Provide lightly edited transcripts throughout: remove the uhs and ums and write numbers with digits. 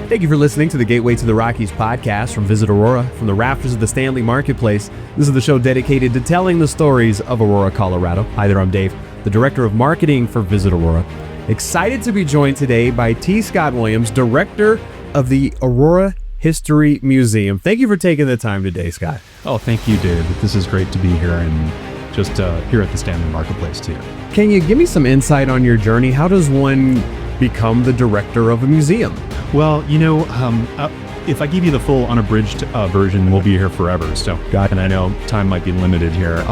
Thank you for listening to the Gateway to the Rockies podcast from Visit Aurora from the rafters of the Stanley Marketplace. This is the show dedicated to telling the stories of Aurora, Colorado. Hi there, I'm Dave, the Director of Marketing for Visit Aurora. Excited to be joined today by T. Scott Williams, Director of the Aurora History Museum. Thank you for taking the time today, Scott. Oh, thank you, Dave. This is great to be here and just here at the Stanley Marketplace too. Can you give me some insight on your journey? How does one become the director of a museum? Well, if I give you the full unabridged version, we'll be here forever. So, and I know time might be limited here.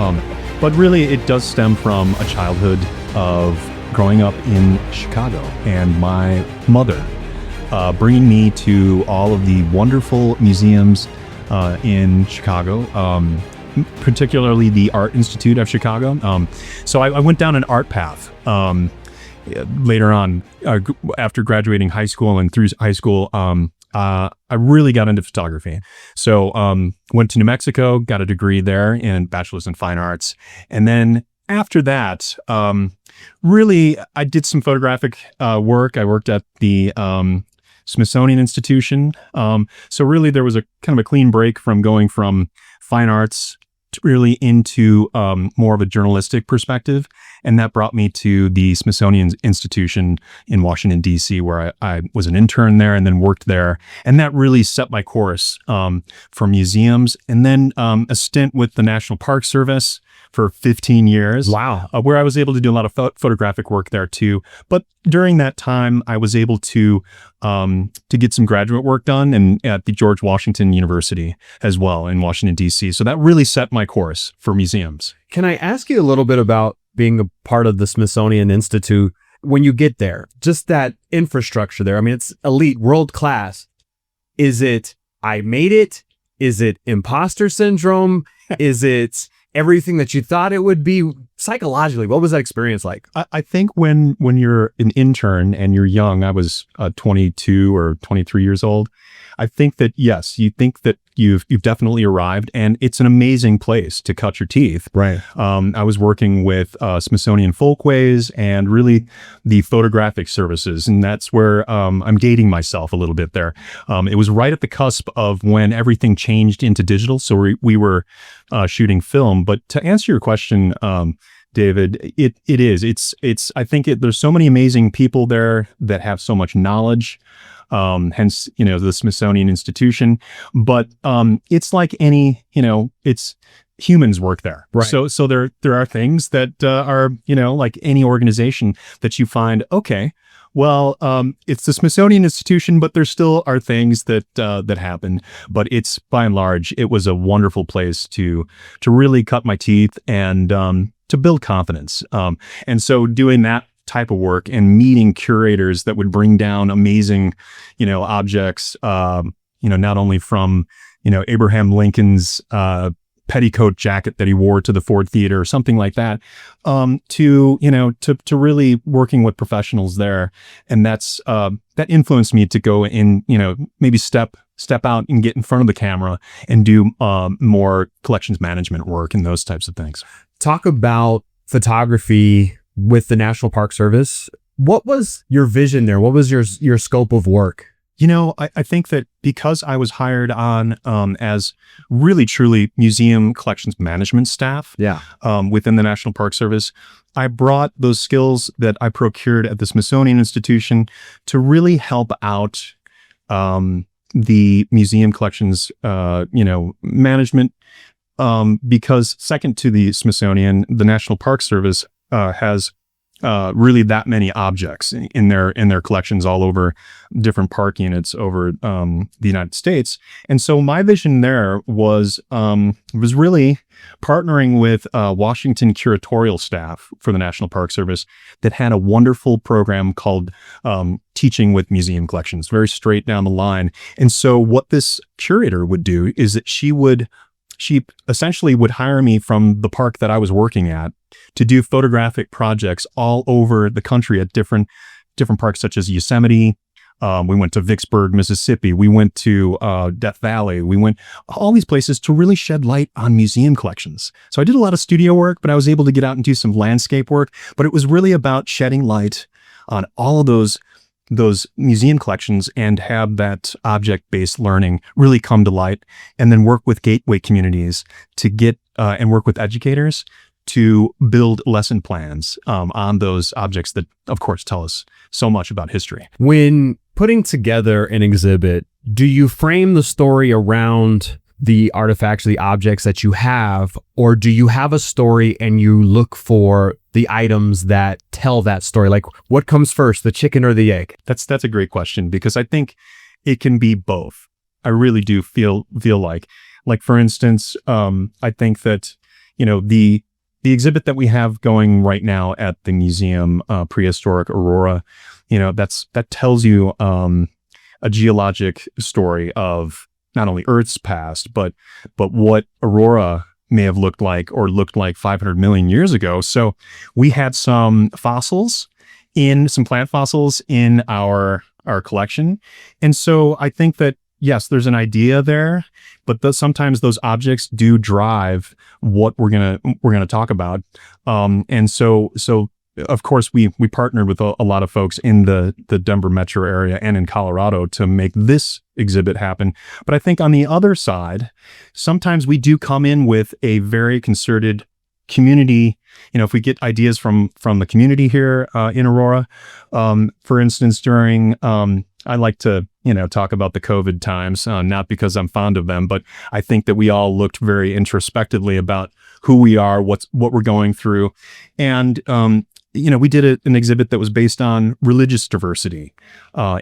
But really, it does stem from a childhood of growing up in Chicago and my mother bringing me to all of the wonderful museums in Chicago, particularly the Art Institute of Chicago. So I went down an art path. Later on, after graduating high school and through high school, I really got into photography. So went to New Mexico, got a degree there in Bachelor's in Fine Arts. And then after that, really, I did some photographic work. I worked at the Smithsonian Institution. So really, there was a kind of a clean break from going from fine arts really into more of a journalistic perspective. And that brought me to the Smithsonian Institution in Washington, D.C., where I was an intern there and then worked there. And that really set my course for museums. And then a stint with the National Park Service for 15 years. Wow. Where I was able to do a lot of photographic work there too. But during that time, I was able to get some graduate work done and at the George Washington University as well in Washington, D.C. So that really set my course for museums. Can I ask you a little bit about being a part of the Smithsonian Institute? When you get there, just that infrastructure there, I mean, it's elite, world class. Is it, I made it? Is it imposter syndrome? Is it everything that you thought it would be? Psychologically, what was that experience like? I think when you're an intern and you're young, I was 22 or 23 years old. I think that, yes, you think that you've definitely arrived, and it's an amazing place to cut your teeth. Right. I was working with Smithsonian Folkways and really the photographic services, and that's where I'm dating myself a little bit there. It was right at the cusp of when everything changed into digital, so we were shooting film. But to answer your question, David, it's I think there's so many amazing people there that have so much knowledge. Hence, the Smithsonian Institution, but it's like any, it's humans work there. Right. So there are things that are, like any organization that you find, okay, well, it's the Smithsonian Institution, but there still are things that happen. But it's, by and large, it was a wonderful place to really cut my teeth and to build confidence. And so doing that type of work and meeting curators that would bring down amazing, objects, not only from, Abraham Lincoln's petticoat jacket that he wore to the Ford Theater or something like that, to really working with professionals there. And that's, that influenced me to go in, maybe step out and get in front of the camera and do more collections management work and those types of things. Talk about photography with the National Park Service. What was your vision there? What was your scope of work? I think that because I was hired on as really truly museum collections management staff within the National Park Service, I brought those skills that I procured at the Smithsonian Institution to really help out the museum collections management, because second to the Smithsonian, the National Park Service has really that many objects in their collections all over different park units over the United States. And so my vision there was really partnering with Washington curatorial staff for the National Park Service that had a wonderful program called Teaching with Museum Collections, very straight down the line. And so what this curator would do is that she essentially would hire me from the park that I was working at to do photographic projects all over the country at different parks, such as Yosemite. We went to Vicksburg, Mississippi. We went to Death Valley. We went all these places to really shed light on museum collections. So I did a lot of studio work, but I was able to get out and do some landscape work. But it was really about shedding light on all of those those museum collections and have that object-based learning really come to light, and then work with gateway communities to get and work with educators to build lesson plans on those objects that, of course, tell us so much about history. When putting together an exhibit, do you frame the story around the artifacts, the objects that you have, or do you have a story and you look for the items that tell that story? Like, what comes first, the chicken or the egg? That's a great question, because I think it can be both. I really do feel like for instance, I think that, the exhibit that we have going right now at the museum, Prehistoric Aurora, that tells you a geologic story of not only Earth's past, but what Aurora may have looked like 500 million years ago. So we had some plant fossils in our collection. And so I think that, yes, there's an idea there, but sometimes those objects do drive what we're gonna talk about. And so of course we partnered with a lot of folks in the Denver metro area and in Colorado to make this exhibit happen. But I think on the other side, sometimes we do come in with a very concerted community. If we get ideas from the community here in Aurora, for instance, during I like to talk about the COVID times, not because I'm fond of them, but I think that we all looked very introspectively about who we are, what we're going through. And, we did an exhibit that was based on religious diversity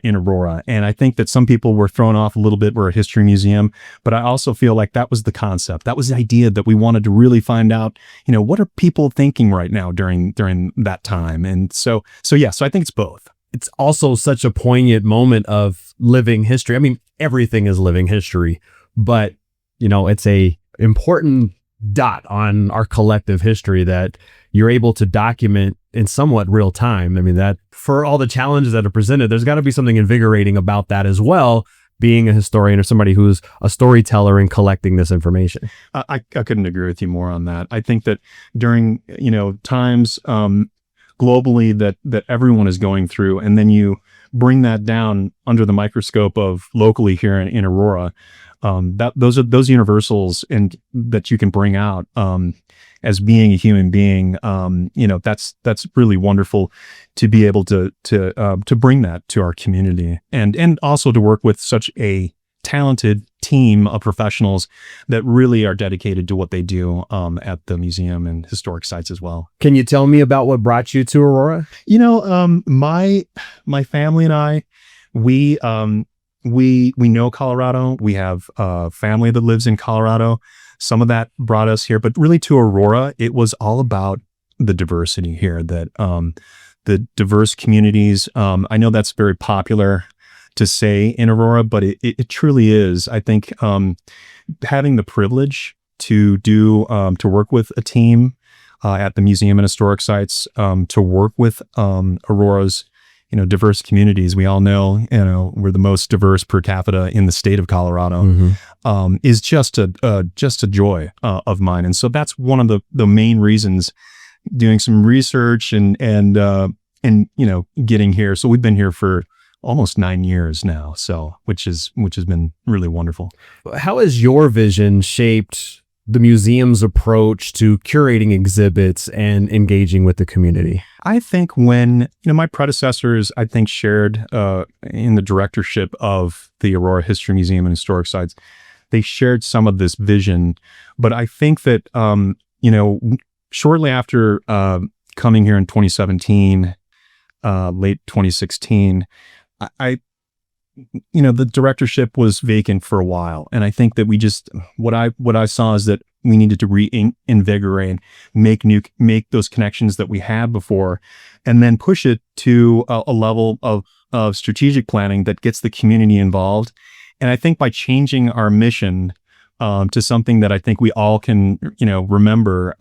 in Aurora. And I think that some people were thrown off a little bit. We're a history museum, but I also feel like that was the concept. That was the idea, that we wanted to really find out, what are people thinking right now during that time? And so I think it's both. It's also such a poignant moment of living history. I mean, everything is living history, but it's a important dot on our collective history that you're able to document in somewhat real time. I mean, that for all the challenges that are presented, there's got to be something invigorating about that as well, being a historian or somebody who's a storyteller and collecting this information. I couldn't agree with you more on that. I think that during, times globally that everyone is going through, and then you bring that down under the microscope of locally here in Aurora, those are those universals and that you can bring out as being a human being. That's really wonderful to be able to bring that to our community, and also to work with such a talented team of professionals that really are dedicated to what they do at the museum and historic sites as well. Can you tell me about what brought you to Aurora? My family and I, we know Colorado. We have a family that lives in Colorado. Some of that brought us here, but really to Aurora, it was all about the diversity here, that the diverse communities. I know that's very popular to say in Aurora, but it truly is. I think having the privilege to work with a team at the museum and historic sites, to work with Aurora's diverse communities. We all know we're the most diverse per capita in the state of Colorado. Is just a joy of mine, and so that's one of the main reasons. Doing some research and getting here. So we've been here for almost 9 years now, so which has been really wonderful. How has your vision shaped the museum's approach to curating exhibits and engaging with the community? I think when my predecessors, I think, shared in the directorship of the Aurora History Museum and Historic Sites, they shared some of this vision. But I think that shortly after coming here in 2017, late 2016. The directorship was vacant for a while. And I think that what I saw is that we needed to reinvigorate, make those connections that we had before, and then push it to a level of strategic planning that gets the community involved. And I think by changing our mission to something that I think we all can, remember,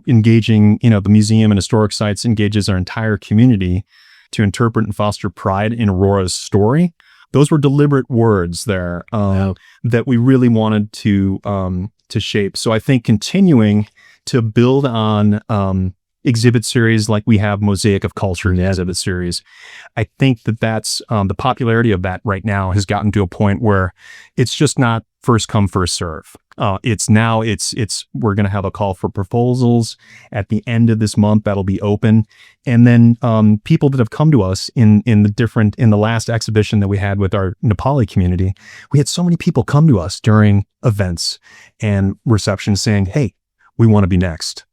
engaging, the museum and historic sites engages our entire community to interpret and foster pride in Aurora's story. Those were deliberate words there that we really wanted to shape. So I think continuing to build on exhibit series like we have Mosaic of Culture exhibit series. I think that's the popularity of that right now has gotten to a point where it's just not first come, first serve. It's we're going to have a call for proposals at the end of this month that'll be open. And then people that have come to us in the last exhibition that we had with our Nepali community, we had so many people come to us during events and receptions saying, hey, we want to be next.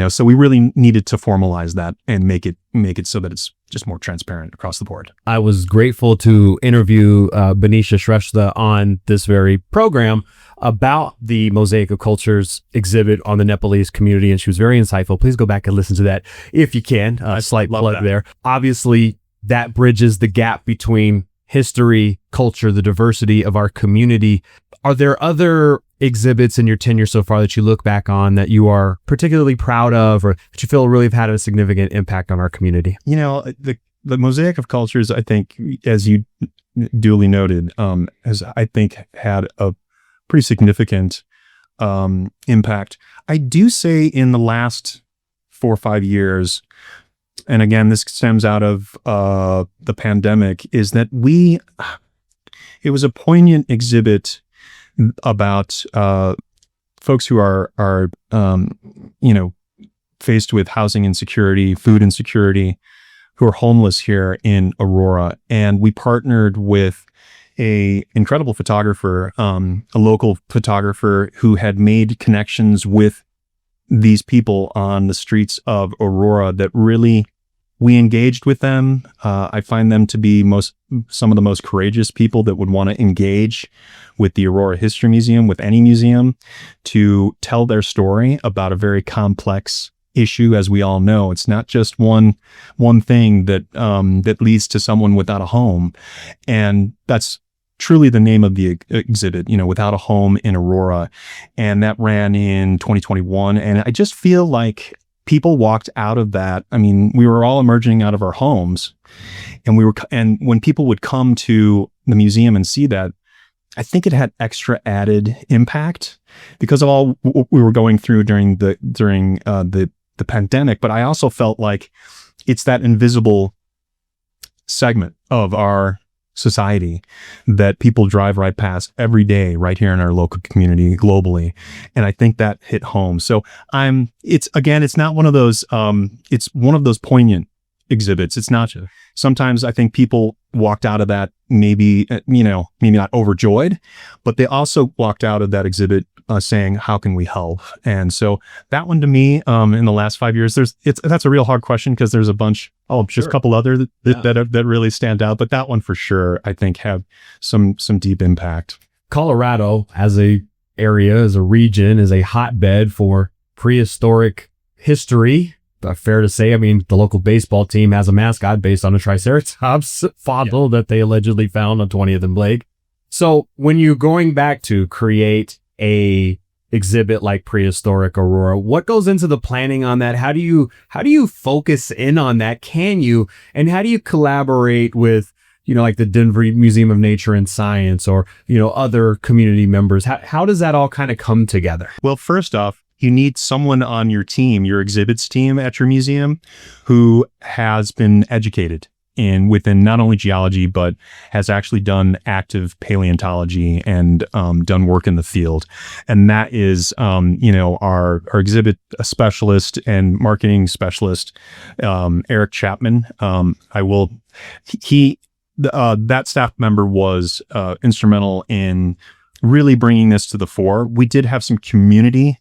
So we really needed to formalize that and make it so that it's just more transparent across the board. I was grateful to interview Benisha Shrestha on this very program about the Mosaic of Cultures exhibit on the Nepalese community, and she was very insightful. Please go back and listen to that if you can. A slight plug there. Obviously, that bridges the gap between history, culture, the diversity of our community. Are there other exhibits in your tenure so far that you look back on that you are particularly proud of, or that you feel really have had a significant impact on our community? The Mosaic of Cultures, I think, as you duly noted, has, I think, had a pretty significant impact. I do say in the last 4 or 5 years, and again, this stems out of the pandemic, is that it was a poignant exhibit about folks who are faced with housing insecurity, food insecurity, who are homeless here in Aurora. And we partnered with a incredible photographer, a local photographer who had made connections with these people on the streets of Aurora that really we engaged with them. I find them to be some of the most courageous people that would want to engage with the Aurora History Museum, with any museum, to tell their story about a very complex issue. As we all know, it's not just one thing that leads to someone without a home, and that's truly the name of the exhibit. Without a home in Aurora, and that ran in 2021. And I just feel like people walked out of that. I mean, we were all emerging out of our homes, and when people would come to the museum and see that, I think it had extra added impact because of all we were going through during the pandemic. But I also felt like it's that invisible segment of our society that people drive right past every day, right here in our local community, globally. And I think that hit home. So it's not one of those, it's one of those poignant exhibits. It's not, sometimes I think people walked out of that maybe not overjoyed, but they also walked out of that exhibit saying, how can we help? And so that one to me, in the last 5 years, that's a real hard question because there's a bunch, just a couple other that really stand out. But that one for sure, I think have some deep impact. Colorado as a area, as a region, is a hotbed for prehistoric history. Fair to say, I mean, the local baseball team has a mascot based on a Triceratops fossil that they allegedly found on 20th and Blake. So when you're going back to create a exhibit like Prehistoric Aurora, what goes into the planning on that? How do you focus in on that? And how do you collaborate with, like the Denver Museum of Nature and Science or, other community members? How does that all kind of come together? Well, first off, you need someone on your team, your exhibits team at your museum, who has been educated within not only geology, but has actually done active paleontology and done work in the field. And that is, our exhibit specialist and marketing specialist, Eric Chapman. That staff member was instrumental in really bringing this to the fore. We did have some community,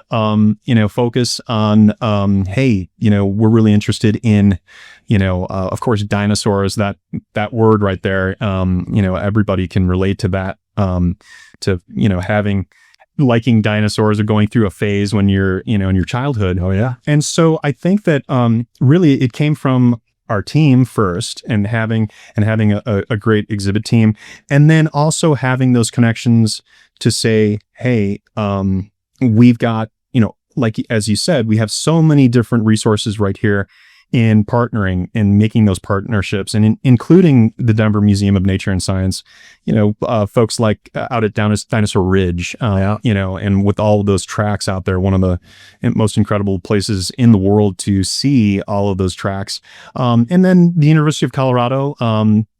focus on, we're really interested in, of course, dinosaurs, that word right there. Everybody can relate to that, liking dinosaurs or going through a phase when you're, in your childhood. Oh yeah. And so I think that, really it came from our team first, and having a great exhibit team, and then also having those connections to say, hey, we've got, like, as you said, we have so many different resources right here in partnering and making those partnerships, and including the Denver Museum of Nature and Science, folks like out at Dinosaur Ridge, and with all of those tracks out there, one of the most incredible places in the world to see all of those tracks. And then the University of Colorado,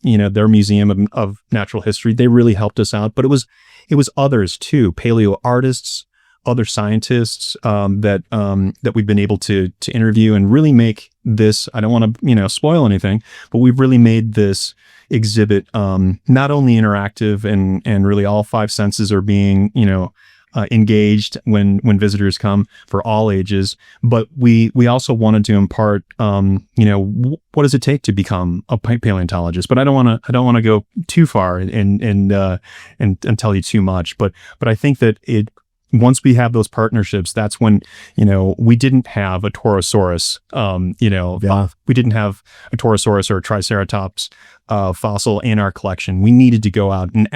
their Museum of Natural History, they really helped us out, but it was others too, paleo artists, other scientists that we've been able to interview and really make this. I don't want to spoil anything, but we've really made this exhibit not only interactive and really all five senses are being engaged when visitors come for all ages, but we also wanted to impart what does it take to become a paleontologist. But I don't want to go too far and tell you too much, but I think that once we have those partnerships, that's when, we didn't have a Torosaurus, we didn't have a Torosaurus or a Triceratops fossil in our collection. We needed to go out, and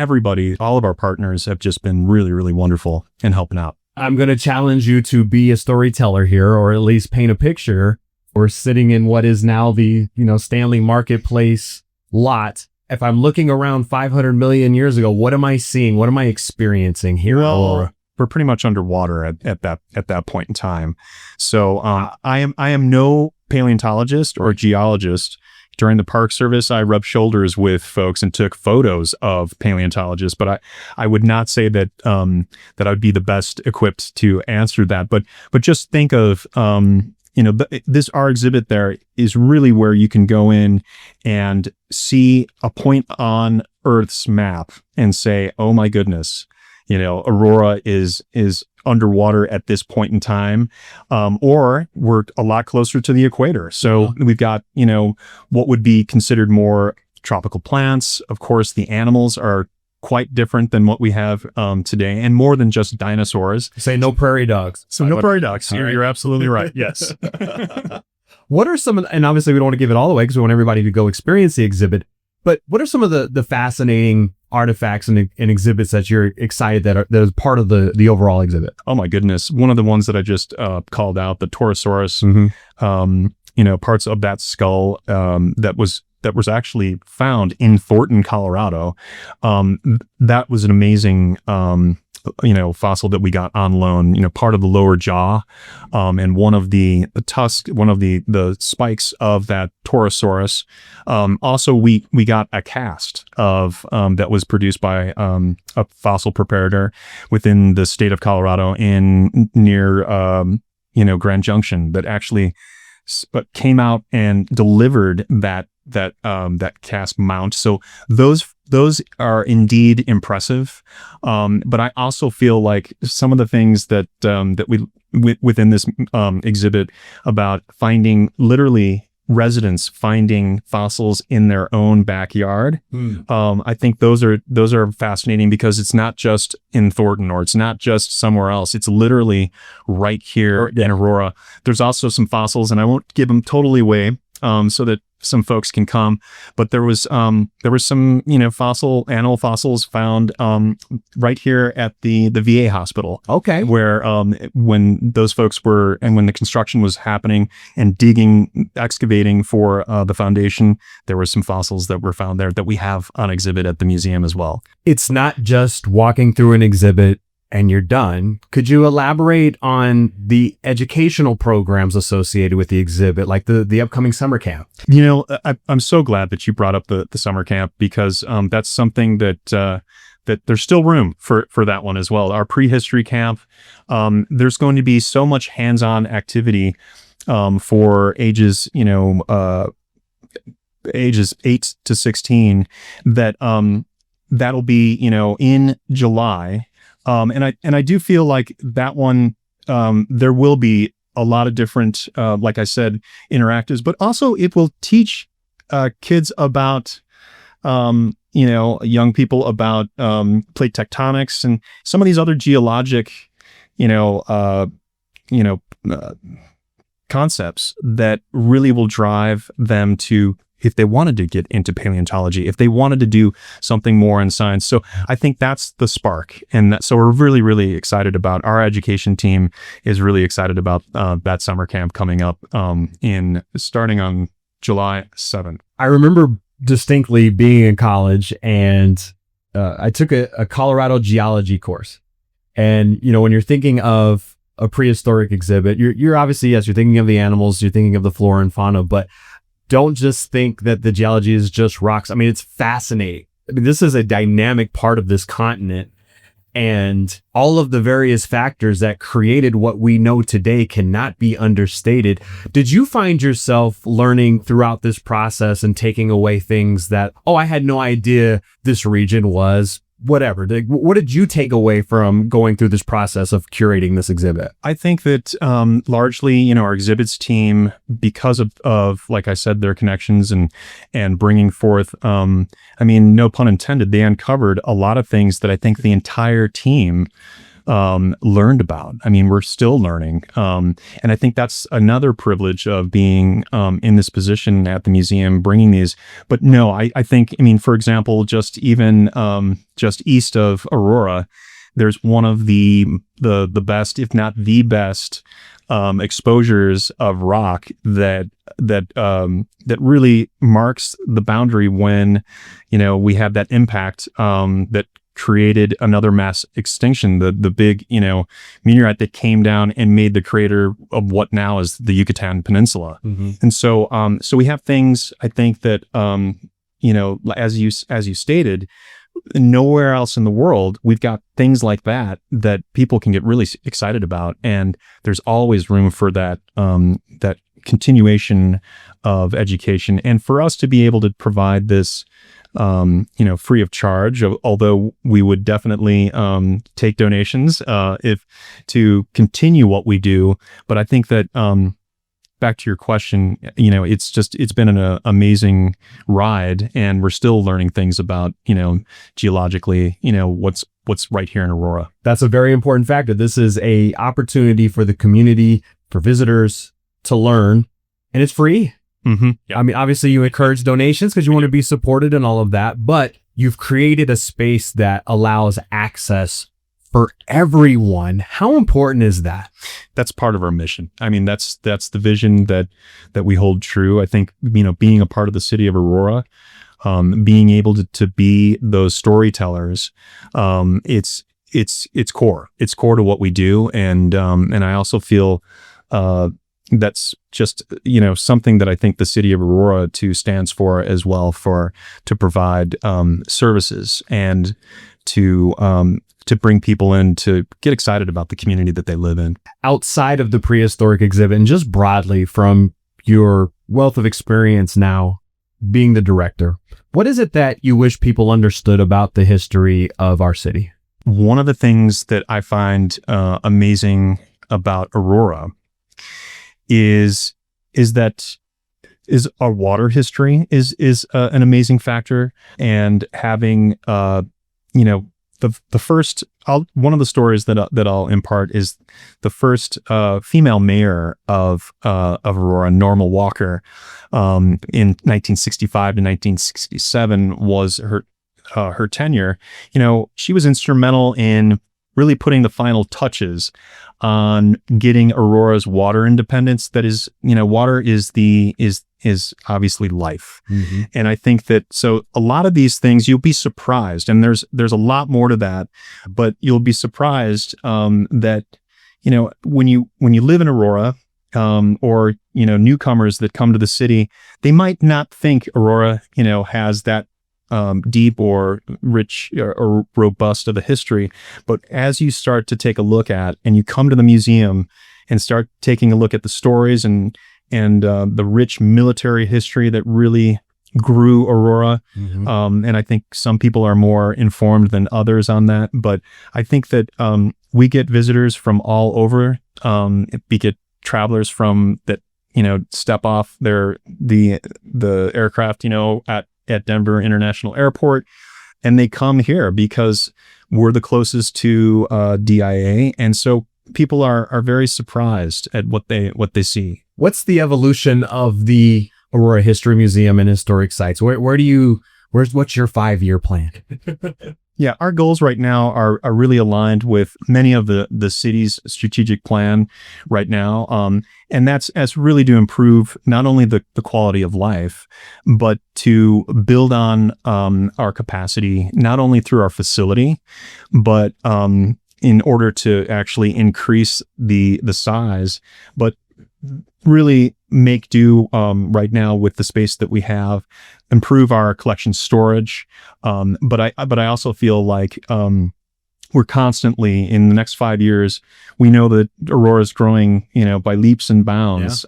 all of our partners have just been really, really wonderful in helping out. I'm going to challenge you to be a storyteller here, or at least paint a picture. We're sitting in what is now the, Stanley Marketplace lot. If I'm looking around 500 million years ago, what am I seeing? What am I experiencing here? Well, we're pretty much underwater at that point in time. So I am no paleontologist or geologist. During the Park Service, I rubbed shoulders with folks and took photos of paleontologists, but I would not say that that I would be the best equipped to answer that. But just think of our exhibit there is really where you can go in and see a point on Earth's map and say, oh my goodness, Aurora is underwater at this point in time, or we're a lot closer to the equator. So we've got, what would be considered more tropical plants. Of course, the animals are quite different than what we have today, and more than just dinosaurs. Say no prairie dogs. So no prairie dogs. You're absolutely right. Yes. What are some of and obviously we don't want to give it all away because we want everybody to go experience the exhibit, but what are some of the fascinating artifacts and exhibits that you're excited that is part of the overall exhibit? Oh my goodness. One of the ones that I just called out, the Torosaurus, parts of that skull that was actually found in Thornton, Colorado. That was an amazing fossil that we got on loan, part of the lower jaw, and one of the tusks, one of the spikes of that Torosaurus. Also, we got a cast of that was produced by a fossil preparator within the state of Colorado near Grand Junction that actually came out and delivered that cast mount. So those are indeed impressive. But I also feel like some of the things that we within this exhibit about finding literally residents finding fossils in their own backyard. I think those are fascinating because it's not just in Thornton or it's not just somewhere else. It's literally right here in Aurora. There's also some fossils, and I won't give them totally away so that some folks can come, but there was some animal fossils found right here at the VA hospital. Okay, where when those folks when the construction was happening and excavating for the foundation, there were some fossils that were found there that we have on exhibit at the museum as well. It's not just walking through an exhibit and you're done. Could you elaborate on the educational programs associated with the exhibit, like the upcoming summer camp? I'm so glad that you brought up the summer camp because that's something that there's still room for that one as well. Our prehistory camp, there's going to be so much hands-on activity for ages 8 to 16 that that'll be in July. And I do feel like that one, there will be a lot of different, like I said, interactives, but also it will teach kids about, young people about plate tectonics and some of these other geologic, concepts that really will drive them to if they wanted to get into paleontology, if they wanted to do something more in science. So I think that's the spark. And so we're really, really excited about, our education team is really excited about that summer camp coming up starting on July 7th. I remember distinctly being in college, and I took a Colorado geology course. And, when you're thinking of a prehistoric exhibit, you're obviously, yes, you're thinking of the animals, you're thinking of the flora and fauna, but don't just think that the geology is just rocks. I mean, it's fascinating. I mean, this is a dynamic part of this continent, and all of the various factors that created what we know today cannot be understated. Did you find yourself learning throughout this process and taking away things that, I had no idea this region was whatever? What did you take away from going through this process of curating this exhibit? I think that largely, our exhibits team, because of like I said, their connections and bringing forth, no pun intended, they uncovered a lot of things that I think the entire team learned about. I mean, we're still learning. And I think that's another privilege of being in this position at the museum, bringing these. But no, I think, for example, just even just east of Aurora, there's one of the best, if not the best, exposures of rock that really marks the boundary when, we have that impact that created another mass extinction, the big, meteorite that came down and made the crater of what now is the Yucatan Peninsula. Mm-hmm. And so we have things, I think that, as you stated, nowhere else in the world we've got things like that people can get really excited about, and there's always room for that continuation of education, and for us to be able to provide this free of charge, although we would definitely take donations if to continue what we do. But I think that back to your question, it's been an amazing ride, and we're still learning things about, geologically, what's right here in Aurora. That's a very important factor. This is a opportunity for the community, for visitors to learn, and it's free. Mm-hmm. Yeah. I mean, obviously you encourage donations because you want to be supported and all of that, but you've created a space that allows access for everyone. How important is that? That's part of our mission. I mean, that's the vision that we hold true. I think, being a part of the city of Aurora, being able to be those storytellers, it's core. It's core to what we do. And I also feel, that's just, something that I think the city of Aurora too stands for as well, to provide services and to bring people in to get excited about the community that they live in. Outside of the prehistoric exhibit, and just broadly from your wealth of experience now being the director, what is it that you wish people understood about the history of our city? One of the things that I find amazing about Aurora is our water history is an amazing factor, and having the first, one of the stories that I'll impart is the first female mayor of Aurora, Norma Walker, in 1965 to 1967 was her tenure. She was instrumental in really putting the final touches on getting Aurora's water independence. That is, water is obviously life. Mm-hmm. And I think that, so a lot of these things, you'll be surprised, and there's a lot more to that, but you'll be surprised that, when you live in Aurora, or, newcomers that come to the city, they might not think Aurora, has that deep or rich or robust of a history. But as you start to take a look at, and you come to the museum and start taking a look at the stories and the rich military history that really grew Aurora. Mm-hmm. And I think some people are more informed than others on that. But I think that we get visitors from all over. We get travelers from that, step off the aircraft, at Denver International Airport, and they come here because we're the closest to DIA, and so people are very surprised at what they see. What's the evolution of the Aurora History Museum and Historic Sites. What's your 5-year plan? Yeah, our goals right now are really aligned with many of the city's strategic plan right now. And that's really to improve not only the quality of life, but to build on our capacity, not only through our facility, but in order to actually increase the size, but really make do right now with the space that we have, improve our collection storage. But I also feel like we're constantly, in the next 5 years, we know that Aurora is growing, by leaps and bounds.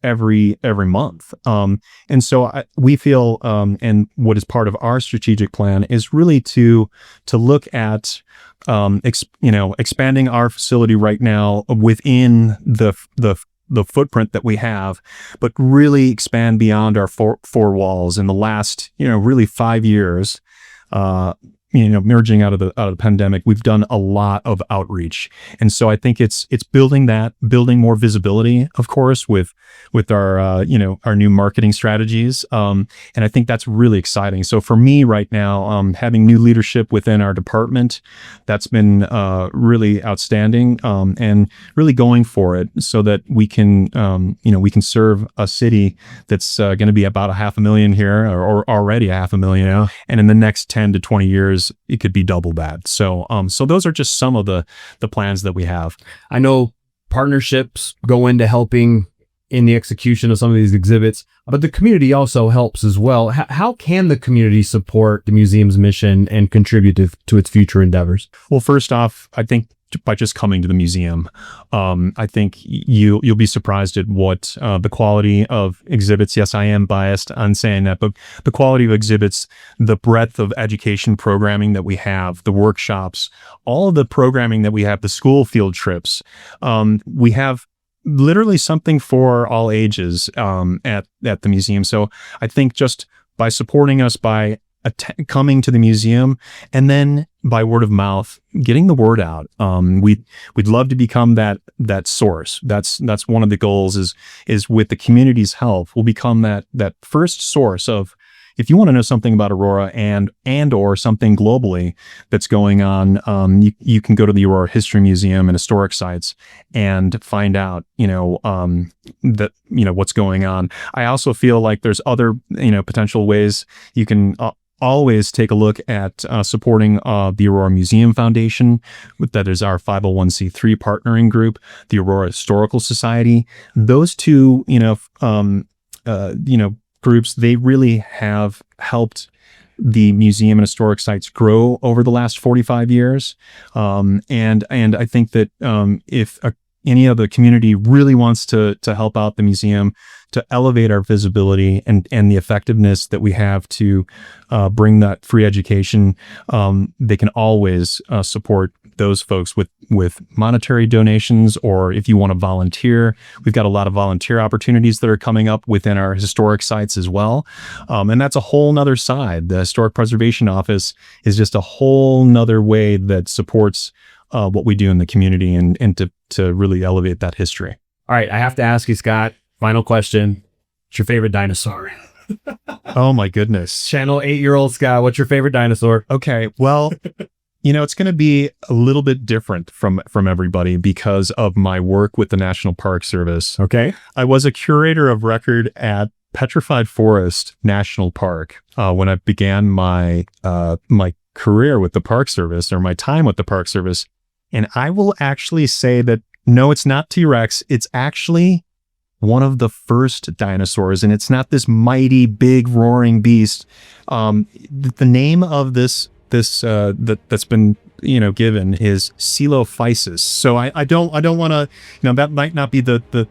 Every month. And so we feel, and what is part of our strategic plan is really to look at, expanding our facility right now within the footprint that we have, but really expand beyond our four walls. In the last, really 5 years, merging out of the pandemic, we've done a lot of outreach. And so I think it's building more visibility, of course, with our, our new marketing strategies. And I think that's really exciting. So for me right now, having new leadership within our department, that's been really outstanding, and really going for it so that we can serve a city that's going to be about 500,000 here, or already 500,000. Yeah. And in the next 10 to 20 years, it could be double that. So those are just some of the plans that we have. I know partnerships go into helping in the execution of some of these exhibits, but the community also helps as well. How can the community support the museum's mission and contribute to its future endeavors? Well, first off, I think by just coming to the museum, I think you'll be surprised at what the quality of exhibits. Yes, I am biased on saying that, but the quality of exhibits, the breadth of education programming that we have, the workshops, all of the programming that we have, the school field trips, we have literally something for all ages at the museum. So I think just by supporting us, by coming to the museum, and then by word of mouth, getting the word out. We'd love to become that source. That's one of the goals is with the community's help, we'll become that first source of, if you want to know something about Aurora and or something globally that's going on, you can go to the Aurora History Museum and Historic Sites and find out, what's going on. I also feel like there's other, potential ways you can always take a look at supporting the Aurora Museum Foundation. That is our 501c3 partnering group, the Aurora Historical Society. Those two, groups, they really have helped the museum and historic sites grow over the last 45 years. And I think that if any of the community really wants to help out the museum, to elevate our visibility and the effectiveness that we have to bring that free education, they can always support those folks with monetary donations, or if you want to volunteer, we've got a lot of volunteer opportunities that are coming up within our historic sites as well. And that's a whole nother side. The Historic Preservation Office is just a whole nother way that supports what we do in the community and to really elevate that history. All right, I have to ask you, Scott, final question. What's your favorite dinosaur? Oh my goodness. Channel 8-year-old Scott, what's your favorite dinosaur? Okay, well, it's going to be a little bit different from everybody because of my work with the National Park Service. Okay. I was a curator of record at Petrified Forest National Park when I began my career with the Park Service, or my time with the Park Service. And I will actually say that, no, it's not T-Rex. It's actually one of the first dinosaurs, and it's not this mighty, big, roaring beast. The name of this that's been given is Coelophysis. So I don't want to, that might not be the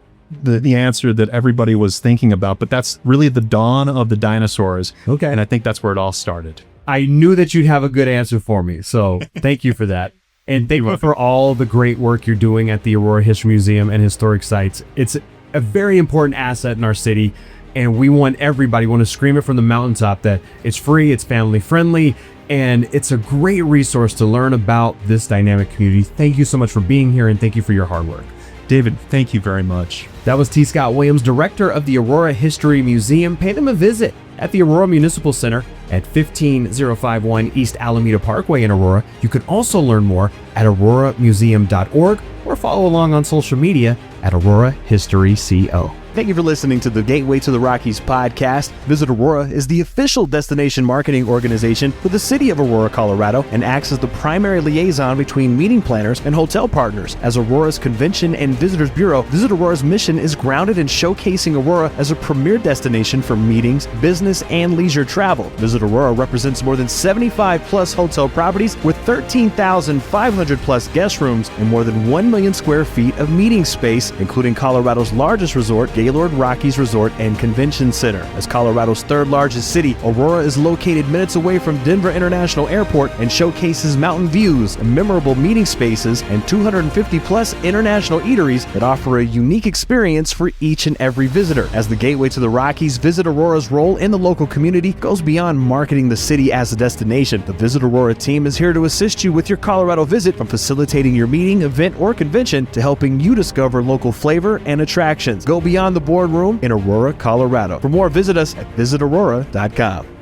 answer that everybody was thinking about, but that's really the dawn of the dinosaurs. Okay. And I think that's where it all started. I knew that you'd have a good answer for me, so thank you for that. And thank you for all the great work you're doing at the Aurora History Museum and Historic Sites. It's a very important asset in our city, and we want to scream it from the mountaintop that it's free, it's family friendly, and it's a great resource to learn about this dynamic community. Thank you so much for being here, and thank you for your hard work. David, thank you very much. That was T. Scott Williams, director of the Aurora History Museum. Pay them a visit at the Aurora Municipal Center at 15051 East Alameda Parkway in Aurora. You can also learn more at auroramuseum.org or follow along on social media at Aurora History CO. Thank you for listening to the Gateway to the Rockies podcast. Visit Aurora is the official destination marketing organization for the city of Aurora, Colorado, and acts as the primary liaison between meeting planners and hotel partners. As Aurora's Convention and Visitors Bureau, Visit Aurora's mission is grounded in showcasing Aurora as a premier destination for meetings, business, and leisure travel. Visit Aurora represents more than 75 plus hotel properties with 13,500 plus guest rooms and more than 1 million square feet of meeting space, including Colorado's largest resort, Gaylord Rockies Resort and Convention Center. As Colorado's third largest city, Aurora is located minutes away from Denver International Airport and showcases mountain views, memorable meeting spaces, and 250 plus international eateries that offer a unique experience for each and every visitor. As the gateway to the Rockies, Visit Aurora's role in the local community goes beyond marketing the city as a destination. The Visit Aurora team is here to assist you with your Colorado visit, from facilitating your meeting, event, or convention to helping you discover local flavor and attractions. Go beyond the boardroom in Aurora, Colorado. For more, visit us at visitaurora.com.